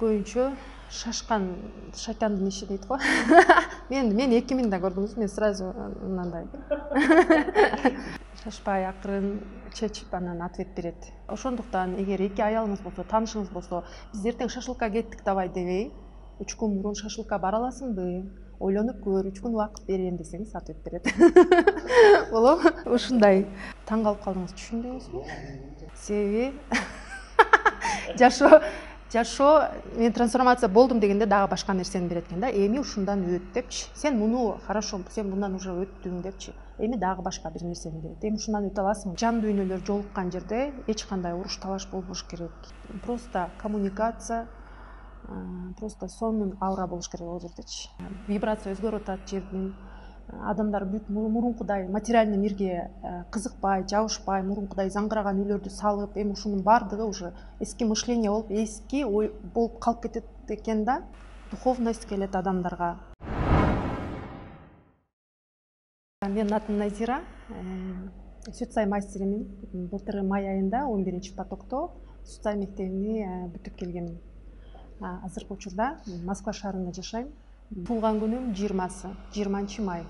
Көбүнчө шашкан шайтандын иши дейт го. Мен 2000 көрдүңүз, мен сразу мындай шашпай акырын чечип анан ответ берет. Ошондуктан эгер эки аялыңыз болсо, таанышыңыз болсо, биз эртең шашлыкка кеттик давай дебей, 3 күн мурун шашлыкка бара аласыңбы? Ойлонуп көр, 3 күн убакыт берем десеңиз ответ берет. Болобу? Ушундай. Таң калып калдыңыз, түшүнбөйсүзбү? Себеби жашоо мен трансформация болдум дегенде дагы башка нерсени берет экен да. Эми ушундан өт депчи. Сен муну хорошо, сен мындан уже өттүң депчи. Эми дагы башка бир нерсени берет. Эми ушундан өтө аласың. Жан дүйнөлөр жолуккан жерде эч кандай уруш талаш болбош керек. Просто коммуникация, просто сонун аура болуш керек ол жердечи. Вибрация өзгөрүп атат жердин. Адамдар бүт мурункудай материальный мирге кызыкпай, жабышпай, мурункудай заңгыраган үйлөрдү салып, эми ушунун баардыгы уже эски мышление болуп, эски ой болуп калып кетет экен да. Духовность келет адамдарга. Менин атым Назира, Сүтсай мастеримин. Былтыр май айында 11-потокто Сүтсай мектебини бүтүп келгенмин. Азыркы учурда Москва шаарында жашайм. Туулган күнүм 20 май.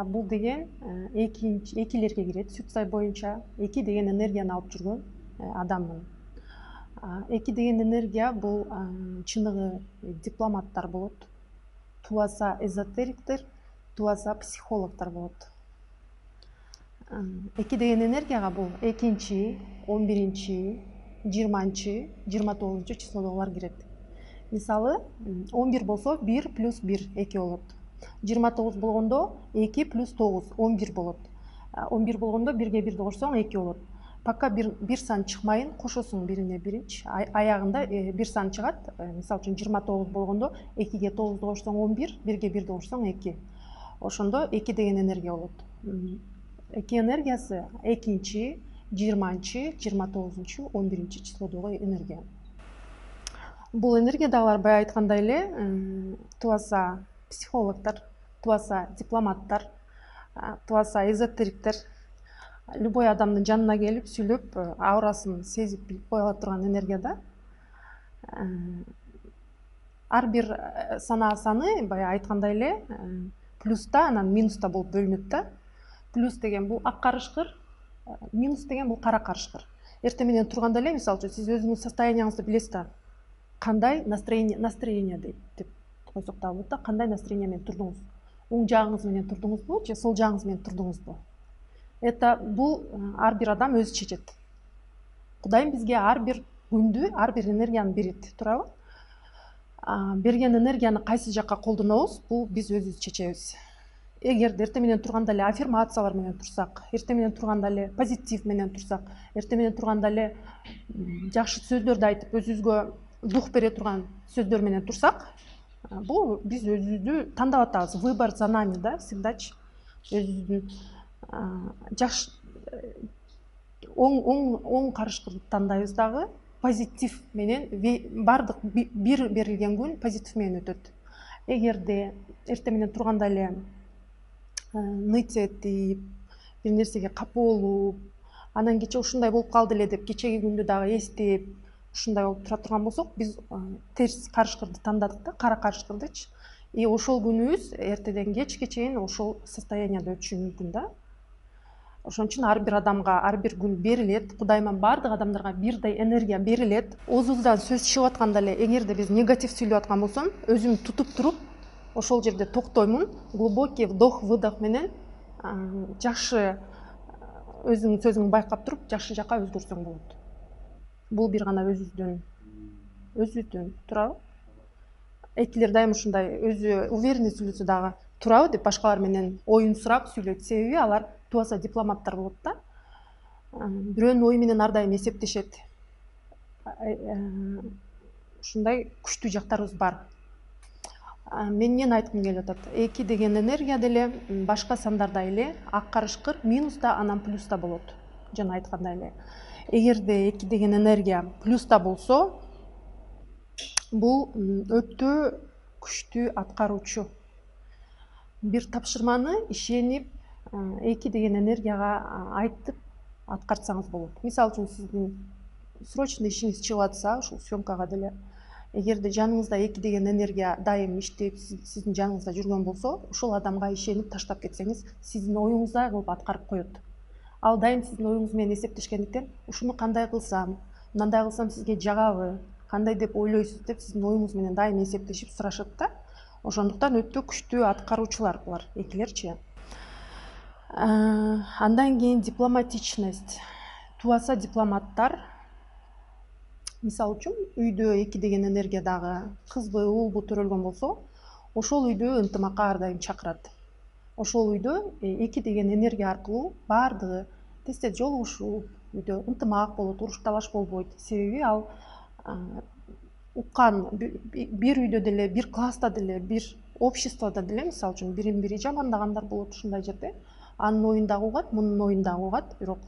Бул деген экилерге кирет. Сүтсай боюнча эки деген энергияны алып жүргөн адаммын. Эки деген энергия бул чыныгы дипломаттар болот. Тубаса эзотериктер, тубаса психологдор болот. Эки деген энергияга бул 2, 11, 20, 29 числодогулар кирет. Мисалы 11 болсо 1 плюс 1 2 болот. 29 болгондо 2 плюс 9 11 болот. 11 болгондо 1ге 1 кошсоң 2 болот. Пока бир сан чыкмайын, кошосуң бирине биринчи, аягында бир сан чыгат. Мисалы үчүн 29 болгондо 2ге 9 кошсоң 11, 1ге 1 кошсоң 2. Ошондо 2 деген энергия болот. 2 энергиясы 2, 20, 29, 11 числодогу энергия. Бул энергиядагылар бая айткандай эле, тубаса психологдор, тубаса дипломаттар, тубаса эзотериктер, любой адамдын жанына келип сүйлөп, аурасын сезип билип кое ала турган энергияда. Ар бир саны бая айткандай эле плюста, анан минуста болуп бөлүнөт да. Плюс деген бул ак карышкыр, минус деген бул кара карышкыр. Эртең менен турганда эле, мисалы үчүн, сиз өзүңүздүн состоянияңызды билесиз да. Кандай настроение деп койсок да болот да, кандай настроение менен турдуңуз? Оң жагыңыз менен турдуңузбу же сол жагыңыз менен турдуңузбу? Это бул ар бир адам өзү чечет. Кудайым бизге ар бир күндү, ар бир энергияны берет, туурабы? Берген энергияны кайсы жакка колдонобуз, бул биз өзүбүз чечебиз. Эгер эртең менен турганда эле аффирмациялар менен турсак, эртең менен турганда эле позитив менен турсак, эртең менен турганда эле жакшы сөздөрдү айтып, өзүбүзгө дух бере турган сөздөр менен турсак, бул биз өзүбүздү тандап атабыз. Выбор за нами, да, всегдачы. Өзүбүздүн жакшы оң карышкырды тандайбыз дагы, позитив менен бардык бир берилген күн позитив менен өтөт. Эгерде эртең менен турганда эле ныть этип, бир нерсеге капа болуп, анан кече ушундай болуп калды эле деп кечеги күндү дагы эстеп, ушундай болуп тура турган болсок, биз терс карышкырды тандадык да, кара карышкырдычы. И ошол күнүбүз эртеден кечке чейин ошол состоянияда өтүшү мүмкүн да. Ошон үчүн ар бир адамга ар бир күн берилет, Кудайыман бардык адамдарга бирдей энергия берилет. Оозубуздан сөз чыгып атканда эле, эгерде биз негатив сүйлөп аткан болсом, өзүмдү тутуп туруп, ошол жерде токтоймун, глубокий вдох выдох менен жакшы өзүңдүн сөзүңдү байкап туруп, жакшы жакка өзгөрсөң болот. Бул бир гана өзүбүздүн, туурабы? Экилер дайым ушундай өзү уверенный сүйлөсө дагы туурабы деп башкалар менен оюн сурап сүйлөйт. Себеби алар тубаса дипломаттар болот да. Бирөөнүн ою менен ар дайым эсептешет. Ушундай күчтүү жактарыбыз бар. Мен эмнени айткым келип атат? 2 деген энергия деле башка сандарда эле ак карышкыр минуста, анан плюста болот. Жана айткандай эле. Эгерде 2 деген энергия плюста болсо, бул өтө күчтүү аткаруучу. Бир тапшырманы ишенип, 2 деген энергияга айтып аткарсаңыз болот. Мисалы үчүн, сиздин срочный ишиңиз чыгып атса, ушул съемкага деле эгерде жаныңызда 2 деген энергия дайым иштеп сиздин жаныңызда жүргөн болсо, ошол адамга ишенип таштап кетсеңиз, сиздин оюңуздай кылып аткарып коет. Ал дайым сиздин оюңуз менен эсептешкендиктен, ушуну кандай кылсам, мындай кылсам сизге жагабы, кандай деп ойлойсуз деп сиздин оюңуз менен дайым эсептешип сурашат да. Ошондуктан өтө күчтүү аткаруучулар булар экилерчи. Андан кийин дипломатичность. Тубаса дипломаттар, мисалы үчүн үйдө 2 деген энергиядагы кызбы, уулбу төрөлгөн болсо, ошол үйдө ынтымакка ар дайым чакырат. Ошол үйдө 2 деген энергия аркылуу баардыгы тез жолугушуп, үйдө ынтымак болот, уруш талаш болбойт. Себеби ал уккан бир үйдө деле, бир класста деле, бир обществодо деле, мисалы үчүн бирин бири жамандагандар болот ушундай жерде. Анын оюн дагы угат, мунун оюн дагы угат, бирок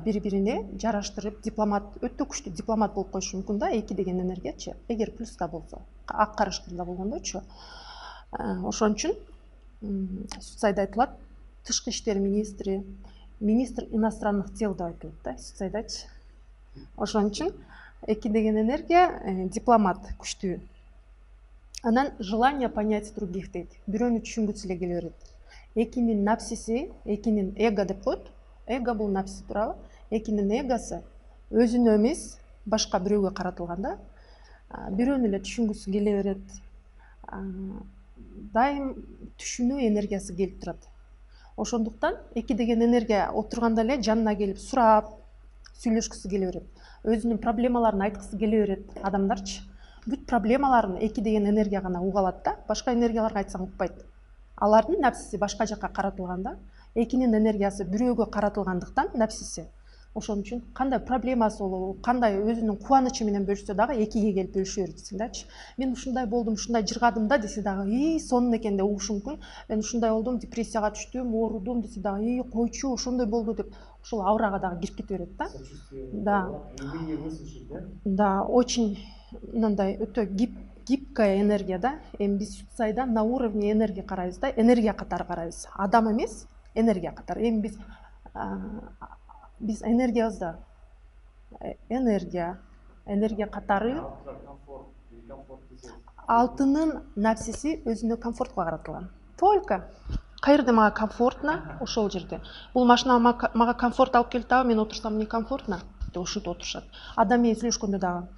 бири-бирине жараштырып, дипломат, өтө күчтүү дипломат болуп коюшу мүмкүн да, 2 деген энергиячы, эгер плюста болсо, ак карашкырда болгондочу. Ошон үчүн Суцайда айтылат, тышкы иштер министри, министр иностранных дел деп айтылат да, Суцайдачы. Ошон үчүн 2 деген энергия дипломат күчтүү. Анан желание понять других дейт, бирөөнү түшүнгүсү эле келе берет. 2-нин напсиси, 2-нин эго деп коет. Эго бул напси туурабы? 2-нин эгосы өзүнө эмес, башка бирөөгө каратылганда, бирөөнү эле түшүнгүсү келе берет. Дайым түшүнүү энергиясы келип турат. Ошондуктан 2 деген энергия отурганда эле жанына келип сурап, сүйлөшкүсү келе берет. Өзүнүн проблемаларын айткысы келе берет адамдарчы. Бүт проблемаларын 2 деген энергия гана уга алат да, башка энергияларга айтсаң укпайт. Алардын напсиси башка жакка каратылганда, 2-нин энергиясы бирөөгө каратылгандыктан напсиси. Ошон үчүн кандай проблемасы болобу, кандай өзүнүн кубанычы менен бөлүшсө дагы 2ге келип бөлүшө берет дачы. Мен ушундай болдум, ушундай жыргадым да десе дагы, сонун экен деп угушу мүмкүн. Мен ушундай болдум, депрессияга түштүм, оорудум десе дагы, койчу, ошондой болду деп ошол аурага дагы кирип кете берет да. Да, очень мындай өтө гибкая энергия да. Эми биз Суцайда на уровне энергия карайбыз да, энергия катары карайбыз. Адам эмес, энергия катары. Эми биз энергиябызда энергия катары алтынын напсиси өзүнө комфортко каратылган. Только каерде мага комфортно, ошол жерде. Бул машина мага комфорт алып келет дагы, мен отурсам мне комфортно деп ушинтип отурушат. Адам менен сүйлөшкөндө дагы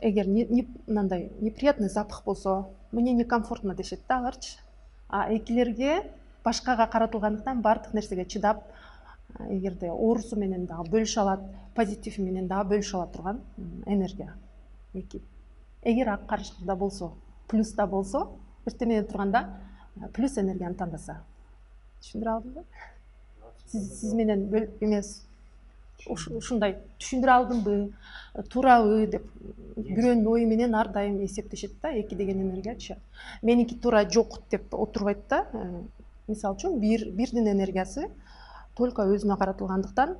эгер мындай неприятный запах болсо, мне некомфортно дешет да аларчы. Экилерге башкага каратылгандыктан баардык нерсеге чыдап, эгерде оорусу менен дагы бөлүшө алат, позитив менен дагы бөлүшө ала турган энергия. Эгер ак карышкырда болсо, плюста болсо, эртең турганда плюс энергияны тандаса. Түшүндүрө алдымбы? Сиз менен эмес ушундай түшүндүрө алдымбы, туурабы деп бирөөнүн ою менен ар дайым эсептешет да, 2 деген энергиячы. Меники туура жок деп отурбайт да. Мисалы үчүн бирдин энергиясы только өзүнө каратылгандыктан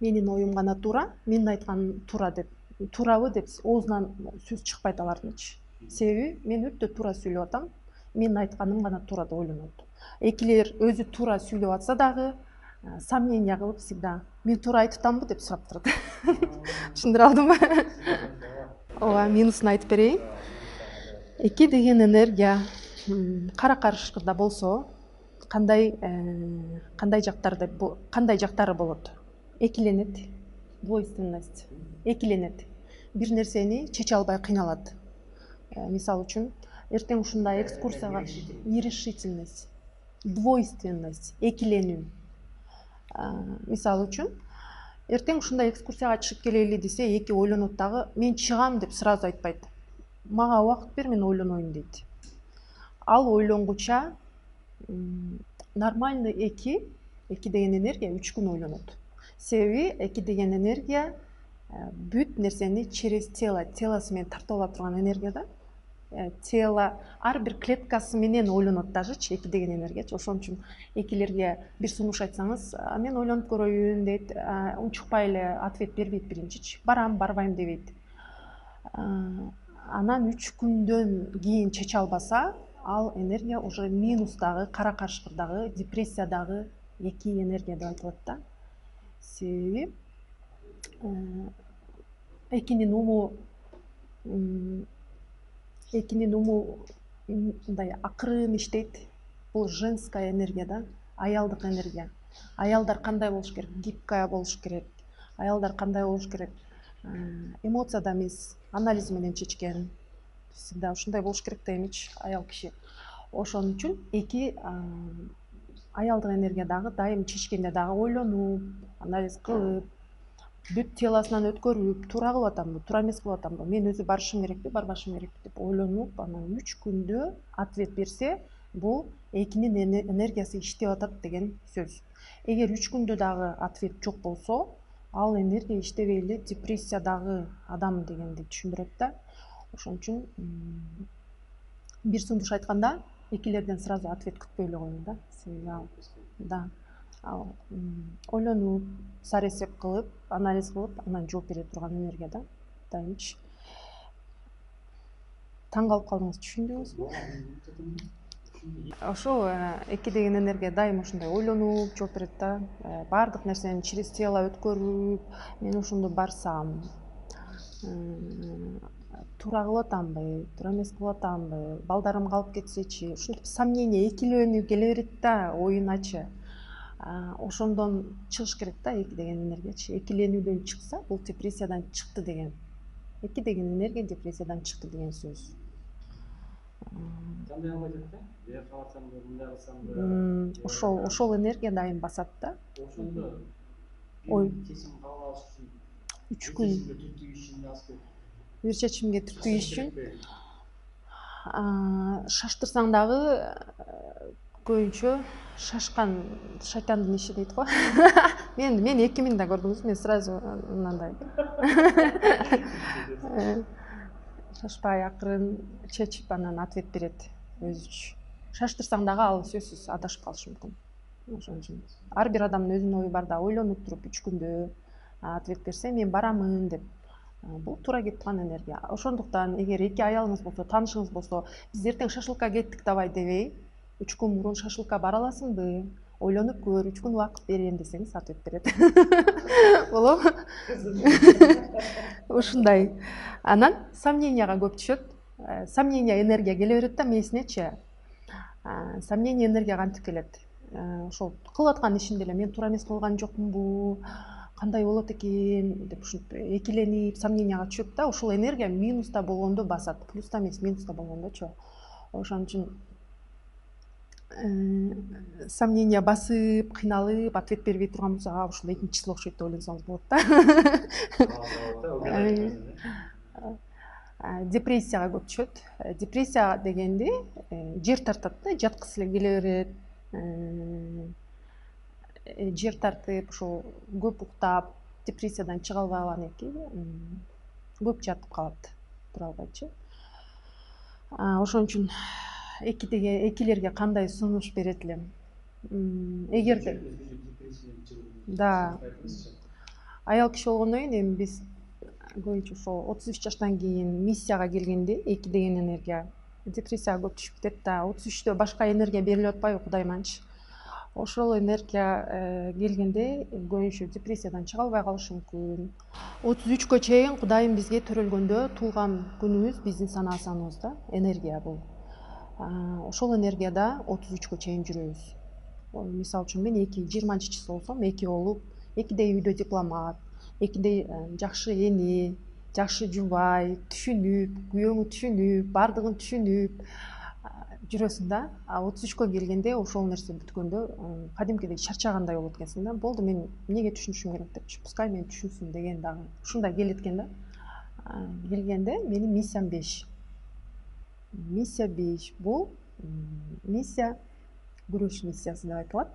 менин оюм гана туура, менин айтканым туура деп, туурабы деп оозунан сөз чыкпайт алардынчы. Себеби мен өтө туура сүйлөп атам, менин айтканым гана туура деп ойлонот. Экилер өзү туура сүйлөп атса дагы, сомнение кылып всегда мен туура айтып атамбы деп сурап турат. Түшүндүрө алдымбы? Ооба, минусун айтып берейин. 2 деген энергия кара карышкырда болсо, кандай жактары болот? Экиленет, двойственность, экиленет. Бир нерсени чече албай кыйналат. Мисалы үчүн, эртең ушундай экскурсияга нерешительность, двойственность, экиленүү. Мисалы үчүн, эртең ушундай экскурсияга чыгып келели десе, эки ойлонот дагы, мен чыгам деп сразу айтпайт. Мага убакыт бер, мен ойлоноюн дейт. Ал ойлонгуча нормальный 2 деген энергия 3 күн ойлонот. Себеби 2 деген энергия бүт нерсени через телосы менен тартып ала турган энергия да. Тело ар бир клеткасы менен ойлонот дажычы 2 деген энергиячы. Ошон үчүн экилерге бир сунуш айтсаңыз, мен ойлонуп көрөйүн дейт, унчукпай эле ответ бербейт биринчичи. Барам, барбайм дебейт. Анан 3 күндөн кийин чече албаса, ал энергия уже минустагы, кара карышкырдагы, депрессиядагы 2 энергия деп айтылат да. Себеби 2-нин уму экинин уму мындай акырын иштейт. Бул женская энергия да, аялдык энергия. Аялдар кандай болуш керек? Гибкая болуш керек. Аялдар кандай болуш керек? Эмоцияда эмес, анализ менен чечкен. Всегда ушундай болуш керек да эмичи аял киши. Ошон үчүн эки аялдык энергия дагы дайым чечкенде дагы ойлонуп, анализ кылып, бүт телосунан өткөрүп, туура кылып атамбы, туура эмес кылып атамбы, мен өзү барышым керекпи, барбашым керекпи деп ойлонуп, анан 3 күндө ответ берсе, бул экинин энергиясы иштеп атат деген сөз. Эгер 3 күндө дагы ответ жок болсо, ал энергия иштебей эле депрессиядагы адам дегенди түшүндүрөт да. Ошон үчүн бир сунуш айтканда, экилерден сразу ответ күтпөй эле коюң да. Да. Ойлонуп, саресеп кылып, анализ кылып, анан жооп бере турган энергия да. Дайымчы. Таң калып калдыңыз, түшүндүңүзбү? Ошол эки деген энергия дайым ушундай ойлонуп жооп берет да. Баардык нерсени через тело өткөрүп, мен ошондо барсам, туура кылып атамбы, туура эмес кылып атамбы, балдарым калып кетсечи, ушинтип сомнение, экилөөнү келе берет да оюначы. Ошондон чыгыш керек да эки деген энергиячы. Экиленүүдөн чыкса, бул депрессиядан чыкты деген. Эки деген энергия депрессиядан чыкты деген сөз. Кандай алып айтат да? Бер калсамбы, мындай кылсамбы. Ошол энергия дайым басат да. Ошондо Ой, чечим кабыл алыш үчүн 3 күн түртүү ишин алып келип. бир чечимге түртүү иш үчүн шаштырсаң дагы көбүнчө шашкан шайтандын иши дейт го. Мен 2000 да көрдүңүз, мен сразу мындай. Шашпай акырын чечип анан ответ берет өзүчө. Шаштырсаң дагы ал сөзсүз адашып калышы мүмкүн. Ошон үчүн ар бир адамдын өзүнүн ою бар да, ойлонуп туруп 3 күндө ответ берсе, мен барамын деп. Бул туура кетип турган энергия. Ошондуктан эгер эки аялыңыз болсо, таанышыңыз болсо, биз эртең шашлыкка кеттик давай дебей, 3 күн мурун шашлыкка бара аласыңбы? Ойлонуп көр, 3 күн убакыт берем десеңиз ответ берет. Болобу? Ушундай. Анан сомненияга көп түшөт. Сомнение энергия келе берет да мээсинечи. Сомнение энергия кантип келет? Ошол кылып аткан ишинде эле мен туура эмес кылган жокмунбу? Кандай болот экен деп ушинтип экиленип, сомненияга түшөт да. Ошол энергия минуста болгондо басат, плюста эмес, минуста болгондочу. Ошон үчүн сомнение басып, кыйналып, ответ бербей турган болсо, ушул экинчи число окшойт деп ойлонсоңуз болот да. Депрессияга көп түшөт. Депрессия дегенде жер тартат да, жаткысы эле келе берет. Жер тартып, ошол көп уктап, депрессиядан чыга албай калган эки көп жатып калат, тура албайчы. Ошон үчүн экилерге кандай сунуш берет элем? Эгерде да аял киши болгондон кийин эми биз көбүнчө ошол 33 жаштан кийин миссияга келгенде эки деген энергия депрессияга көп түшүп кетет да. 33-тө башка энергия берилип атпайбы Кудайманчы? Ошол энергия келгенде көбүнчө депрессиядан чыга албай калышы мүмкүн. 33-кө чейин Кудайым бизге төрөлгөндө туулган күнүбүз биздин санаасыбызда энергия бул. Ошол энергияда 33-кө чейин жүрөбүз. Мисалы үчүн мен 20-число болсом, 2 болуп, 2дей үйдө дипломат, 2дей жакшы эне, жакшы жубай, түшүнүп, күйөөңү түшүнүп, баардыгын түшүнүп жүрөсүң да. 33-кө келгенде ошол нерсе бүткөндө кадимкидей чарчагандай болот экенсиң да. Болду, мен эмнеге түшүнүшүм керек депчи, пускай мен түшүнсүн деген дагы ушундай келет экен да. Келгенде менин миссиям 5. Миссия 5 бул миссия күрөш миссиясы деп айтылат.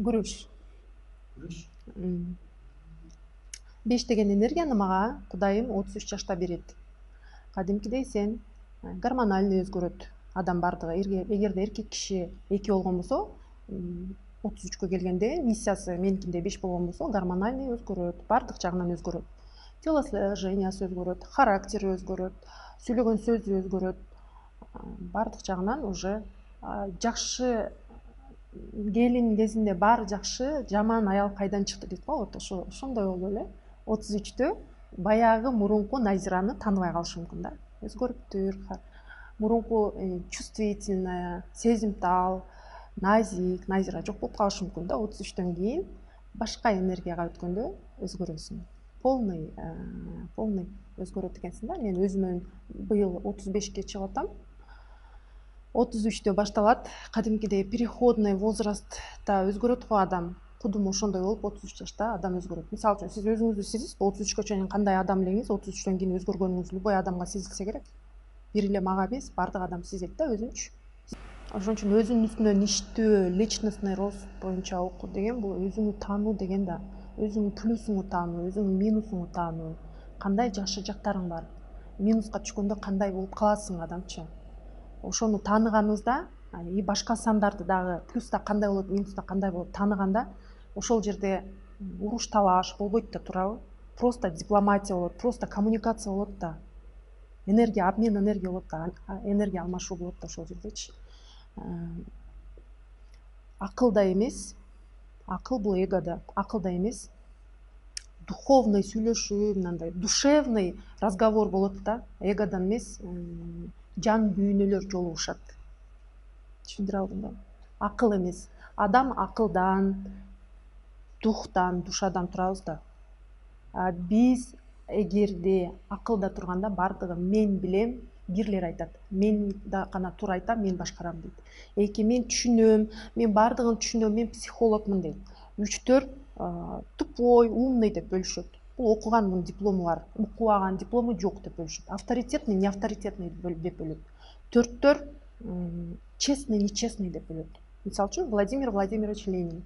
Күрөш. 5 деген энергияны мага Кудайым 33 жашта берет. Кадимкидей сен гормональный өзгөрөт. Адам бардыгы эгерде эркек киши 2 болгон болсо, 33-кө келгенде миссиясы меникинде 5 болгон болсо, гормональный өзгөрөт, баардык жагынан өзгөрөт. Телосложениясы өзгөрөт, характери өзгөрөт, сүйлөгөн сөзү өзгөрөт. Баардык жагынан уже жакшы келин кезинде баары жакшы, жаман аял кайдан чыкты дейт го. Вот ошондой болду эле. 33-тө баягы мурунку Назираны тааныбай калышы мүмкүн да. Өзгөрүптүр. Мурунку чувствительная, сезимтал, назик, Назира жок болуп калышы мүмкүн да. 33төн кийин башка энергияга өткөндө өзгөрөсүң. Полный өзгөрөт экенсиң да. Мен өзүмөн быйыл 35ке чыгып атам. 33тө башталат. Кадимкидей переходный возрастта өзгөрөт го адам. Кудум ошондой болуп 33 жашта адам өзгөрөт. Мисалы үчүн сиз өзүңүздү сезесиз, 33кө чейин кандай адам элеңиз, 33төн кийин өзгөргөнүңүз любой адамга сезилсе керек. Бир эле мага эмес, бардык адам сезет да өзүнчү. Ошон үчүн өзүнүн үстүнөн иштөө, личностный рост боюнча окуу деген бул өзүңү таануу деген да. Өзүңүн плюсуңу таануу, өзүңүн минусуңу таануу. Кандай жакшы жактарың бар? Минуска түшкөндө кандай болуп каласың адамчы? Ошону тааныганыбызда, и башка сандарды дагы плюста кандай болот, минуста кандай болот тааныганда, ошол жерде уруш талаш болбойт да, туурабы? Просто дипломатия болот, просто коммуникация болот да. Обмен энергия болот да, энергия алмашуу болот да ошол жердечи. Акылда эмес, акыл бул эгода, акылда эмес, духовный сүйлөшүү, мындай душевный разговор болот да, эгодан эмес, жан дүйнөлөр жолугушат. Түшүндүрө алдымбы? Акыл эмес. Адам акылдан, духтан, душадан турабыз да. Биз эгерде акылда турганда бардыгы мен билем, бирлер айтат. Мен да гана туура айтам, мен башкарам дейт. Эки мен түшүнөм, мен бардыгын түшүнөм, мен психологмун дейт. 3-4 тупой, умный деп бөлүшөт. Бул окугандын диплому бар, укубаган диплому жок деп бөлүшөт. Авторитетный, не авторитетный деп бөлөт. 4-төр честный, нечестный деп бөлөт. Мисалы үчүн Владимир Владимирович Ленин.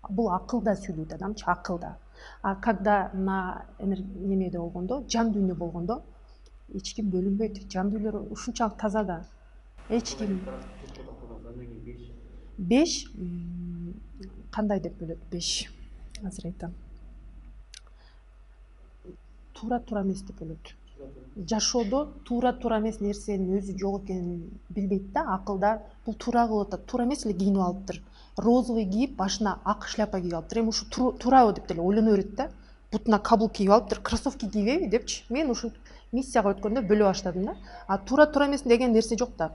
Бул акылда сүйлөйт адамчы, акылда. А когда на немеде болгондо, жан дүйнө болгондо, эч ким бөлүнбөйт. Жан дүйнөлөр ушунчалык таза да. Эч ким 5 кандай деп бөлөт? 5 азыр айтам. Туура эмес деп бөлөт. Жашоодо туура эмес нерсенин өзү жок экенин билбейт да, акылда бул туура кылып атат. Туура эмес эле кийинип алыптыр. Розовый кийип, башына ак шляпа кийип алыптыр. Эми ушу туурабы деп деле ойлоно берет да. Бутуна каблук кийип алыптыр, кроссовки кийбейби депчи. Мен ушу миссияга өткөндө бөлө баштадым да. А туура эмес деген нерсе жок да.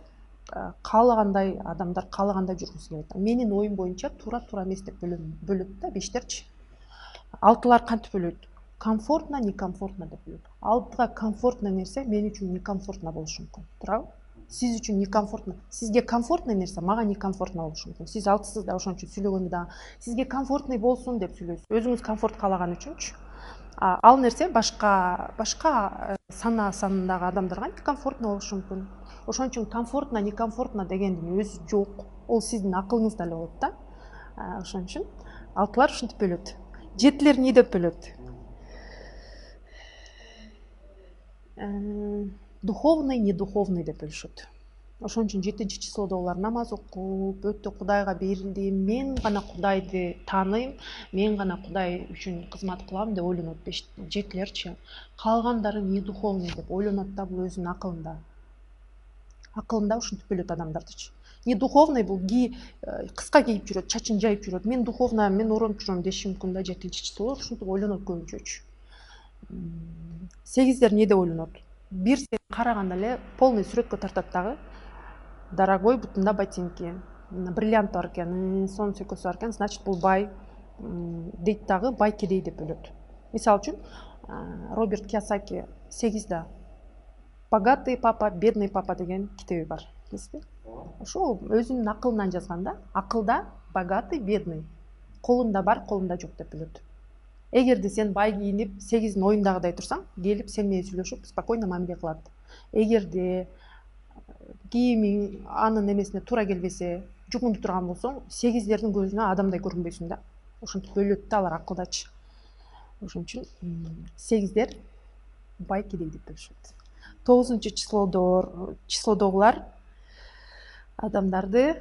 Каалагандай адамдар каалагандай жүргүсү келет. Менин оюм боюнча туура эмес деп бөлөт да 5терчи. 6-лар кантип бөлөт? Комфортно, некомфортно деп бөлөт. 6-га комфортно нерсе мен үчүн некомфортно болушу мүмкүн. Туурабы? Сиз үчүн некомфортно. Сизге комфортный нерсе мага некомфортно болушу мүмкүн. Сиз 6сыз да ошон үчүн сүйлөгөндө да сизге комфортный болсун деп сүйлөйсүз. Өзүңүз комфорт каалаган үчүнчү. Ал нерсе башка санындагы адамдарга некомфортно болушу мүмкүн. Ошон үчүн комфортно, некомфортно дегендин өзү жок. Ол сиздин акылыңызда эле болот да. Ошон үчүн 6-лар ушинтип бөлөт. 7-лер эмне деп бөлөт? Духовный, недуховный деп бөлүшөт. Ошон үчүн 7-чи числодогулар намаз окуп, өтө Кудайга берилдим, мен гана Кудайды тааныйм, мен гана Кудай үчүн кызмат кылам деп ойлонот. 7-лерчи. Калгандары недуховный деп ойлонот да, бул өзүнүн акылында. Акылында ушинтип бөлөт адамдардычы. Недуховный бул кыска кийип жүрөт, чачын жайып жүрөт. Мен духовный, мен оронуп жүрөм деши мүмкүн да 7-чи числолор ушинтип ойлонот көбүнчөчү. 8-дер эмне деп ойлонот? Бир сени караганда эле полный сүрөткө тартат дагы. Дорогой бутунда ботинки, бриллиант бар экен, сонун сөйкөсү бар экен, значит бул бай дейт дагы, бай кедей деп бөлөт. Мисалы үчүн Роберт Кийосаки 8-да богатый папа, бедный папа деген китеби бар. Билесизби? Ошол өзүнүн акылынан жазган да. Акылда богатый, бедный. Колунда бар, колунда жок деп бөлөт. Эгерде сен бай кийинип 8-дин оюндагыдай турсаң, келип сен менен сүйлөшүп, спокойно мамиле кылат. Эгерде кийимиң анын эмесине туура келбесе, жугунду турган болсоң, 8-дердин көзүнө адамдай көрүнбөйсүң да. Ошентип бөлөт да алар акылдачы. Ошон үчүн 8-дер бай кедей деп бөлүшөт. 9-чу числодогулар адамдарды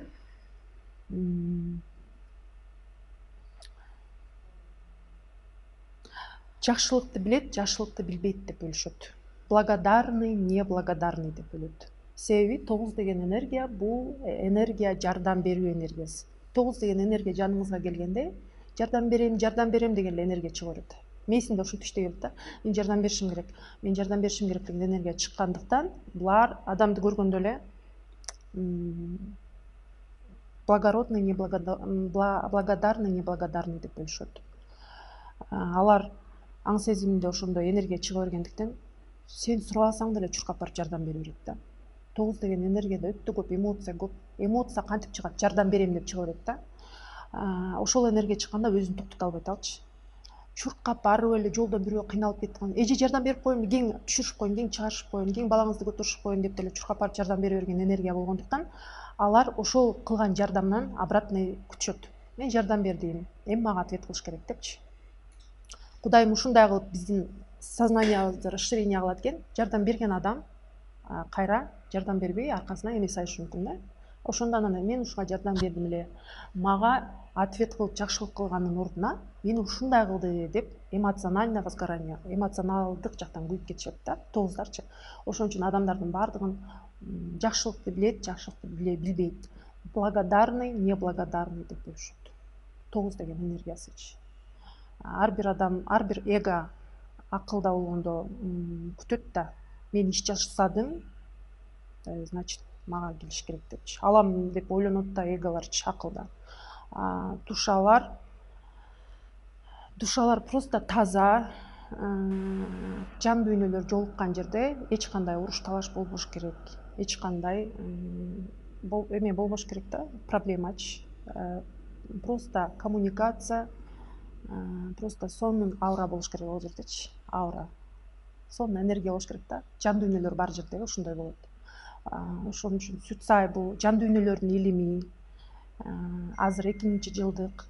жакшылыкты билет, жакшылыкты билбейт деп бөлүшөт. Благодарный, неблагодарный деп бөлөт. Себеби 9 деген энергия бул энергия жардам берүү энергиясы. 9 деген энергия жаныңызга келгенде жардам берем деген эле энергия чыга берет. мээсинде ушинтип иштей берет да. Мен жардам беришим керек, мен жардам беришим керек деген энергия чыккандыктан булар адамды көргөндө эле благородный, благодарный, неблагодарный деп бөлүшөт. Алар аң сезиминде ошондой энергия чыга бергендиктен сен сурабасаң деле чуркап барып жардам бере берет да. 9 деген энергияда өтө көп эмоция көп. Эмоция кантип чыгат? Жардам берем деп чыга берет да. Ошол энергия чыкканда өзүн токтото албайт алчы. Чуркап барып эле жолдо бирөө кыйналып кеткан, эже жардам берип коеюн, кең түшүрүшүп коеюн, кең чыгарышып коеюн, кең балаңызды көтөрүшүп коеюн деп деле чуркап барып жардам бере берген энергия болгондуктан алар ошол кылган жардамдан обратный күтүшөт. Мен жардам бердим, эми мага ответ кылыш керек депчи. Кудайым ушундай кылып биздин сознаниябызды расширение кылат экен. Жардам берген адам кайра жардам бербей аркасына эме сайышы мүмкүн да. Ошондон анан мен ушуга жардам бердим эле, мага ответ кылып жакшылык кылганын ордуна мен ушундай кылды деп эмоциональное возгорание, эмоционалдык жактан күйүп кетишет да, тооздарчы. Ошон үчүн адамдардын баардыгын жакшылыкты билет, жакшылыкты билбейт. Благодарный, неблагодарный деп бөлүшөт. 9 деген энергиясычы. Ар бир адам, ар бир эго акылда болгондо күтөт да, мен иш жасадым, значит мага келиш керек депчи. Алам деп ойлонот да эголорчу акылда. Душалар просто таза, жан дүйнөлөр жолуккан жерде эч кандай уруш талаш болбош керек, эч кандай эме болбош керек да, проблемачы. Просто коммуникация, просто сонун аура болуш керек ол жердечи, аура. Сонун энергия болуш керек да, жан дүйнөлөр бар жерде ошондой болот. Ошон үчүн Сүтсай бул жан дүйнөлөрдүн илими, азыр 2000-жылдык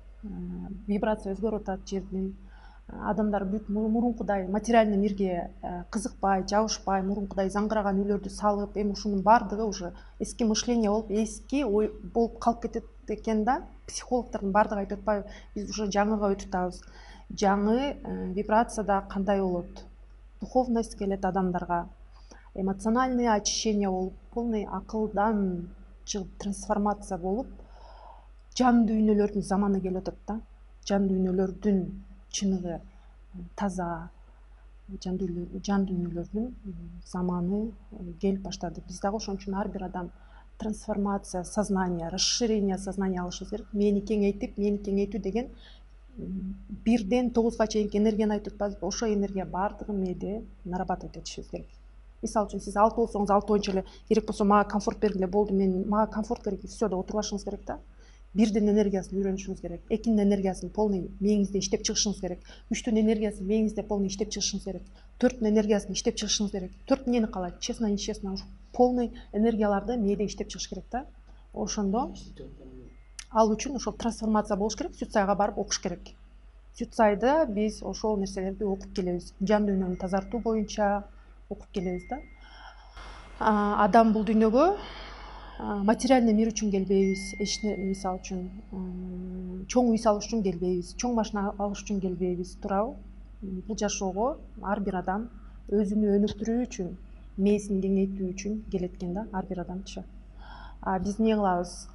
вибрация өзгөрүп атат жердин. Адамдар бүт мурункудай материальный мирге кызыкпай, жабышпай, мурункудай заңгыраган үйлөрдү салып, эми ушунун баардыгы уже эски мышление болуп, эски ой болуп калып кетет экен да. Психологдордун баардыгы айтып атпайбы, биз уже жаңыга өтүп атабыз. Жаңы вибрацияда кандай болот? Духовность келет адамдарга, эмоциональный очищение болуп, полный акылдан трансформация болуп, жан дүйнөлөрдүн заманы келип атат да. Жан дүйнөлөрдүн чыныгы таза, жан дүйнөлөрдүн заманы келип баштады. Биз дагы ошон үчүн ар бир адам трансформация сознания, расширение сознания алышыбыз керек. Мени кеңейтүү деген 1-ден 9-га чейинки энергияны айтып атпайбызбы? Ошо энергия баардыгын мээде нарабатывать этишибиз керек. Мисалы үчүн сиз 6 болсоңуз 6 боюнча эле керек болсо мага комфорт бергиле болду, мага комфорт керек, все деп отурбашыңыз керек да. 1-дин энергиясын үйрөнүшүңүз керек, 2-дин энергиясын полный мээңизде иштеп чыгышыңыз керек, 3-түн энергиясын мээңизде полный иштеп чыгышыңыз керек, 4-түн энергиясын иштеп чыгышыңыз керек. 4 эмнени каалайт? Честно, нечестно, полный энергияларды мээде иштеп чыгыш керек да. Ошондо ал үчүн ошол трансформация болуш керек, Сүтсайга барып окуш керек. Сүтсайда биз ошол нерселерди окуп келебиз. Жан дүйнөнү тазартуу боюнча окуп келебиз да. Адам бул дүйнөгө материальный мир үчүн келбейбиз. Мисалы үчүн чоң үй салыш үчүн келбейбиз, чоң машина алыш үчүн келбейбиз, туурабы? Бул жашоого ар бир адам өзүнү өнүктүрүү үчүн, мээсин кеңейтүү үчүн келет экен да, ар бир адамчы. Биз эмне кылабыз?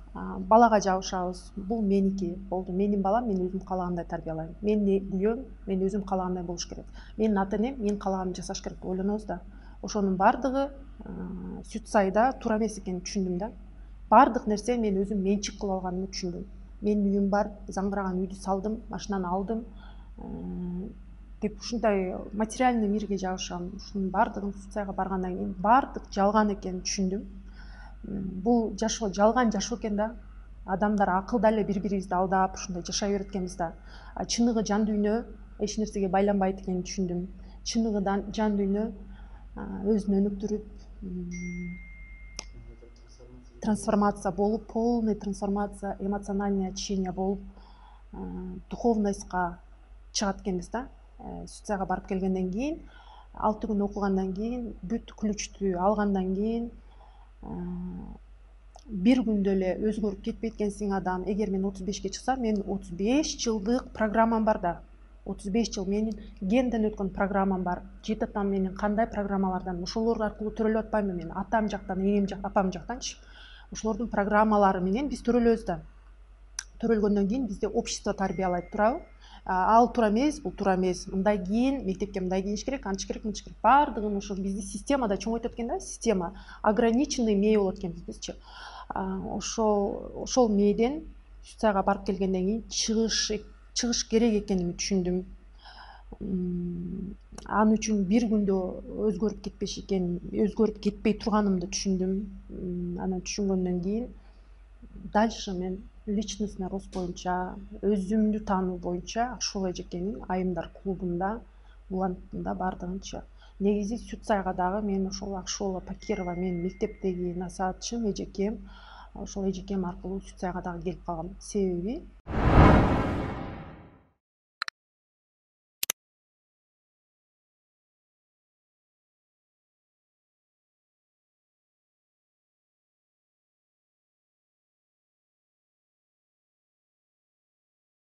Балага жабышабыз. Бул меники, болду. Менин балам, мен өзүм каалагандай тарбиялайм. Менин үйөм, мен өзүм каалагандай болуш керек. Менин ата энем, мен каалаганымды жасаш керек деп ойлонобуз да. Ошонун баардыгы Сүтсайда туура эмес экенин түшүндүм да. Баардык нерсе мен өзүм менчик кылып алганымды түшүндүм. Менин үйүм бар, заңгыраган үйдү салдым, машинаны алдым деп ушундай материальный мирге жабышам. Ушунун баардыгын Сүтсайга баргандан кийин баардык жалган экенин түшүндүм. Бул жашоо жалган жашоо экен да. Адамдар акылда эле бири-бирибизди алдап ушундай жашай берет экенбиз да. Чыныгы жан дүйнө эч нерсеге байланбайт экенин түшүндүм. Чыныгы жан дүйнө өзүн өнүктүрүп, трансформация болуп, полный трансформация, эмоциональное очищение болуп, духовностька чыгат экенбиз да. Сүтсайга барып келгенден кийин, 6 күн окугандан кийин, бүт ключтү алгандан кийин, бир күндө эле өзгөрүп кетпейт экенсиң адам. Эгер мен 35-ке чыксам, менин 35 жылдык программам бар да. 35 жыл менин генден өткөн программам бар. Жети атам менин кандай программалардан, ошолор аркылуу төрөлүп атпаймынбы мен? Атам жактан, энем жактан, апам жактанчы. Ошолордун программалары менен биз төрөлөбүз да. Төрөлгөндөн кийин бизде общество тарбиялайт, туурабы? ал туура эмес, бул туура эмес, мындай кийин, мектепке мындай кийиш керек, антиш керек, мынтиш керек, баардыгын ошо бизди системада чоңойтот экен да, система ограниченный мээ болот экен бизчи. Ошол мээден суицидга барып келгенден кийин чыгыш керек экенин түшүндүм. Ал үчүн бир күндө өзгөрүп кетпей турганымды түшүндүм. Анан түшүнгөндөн кийин дальше мен личностный рост боюнча, өзүмдү таануу боюнча Акшол Эжекенин Айымдар клубунда улантым да баардыгынча. Негизи суицидга дагы мен ошол Акшола Пакирова, менин мектептеги насаатчым, эжекем, ошол эжекем аркылуу суицидга дагы келип калгам. Себеби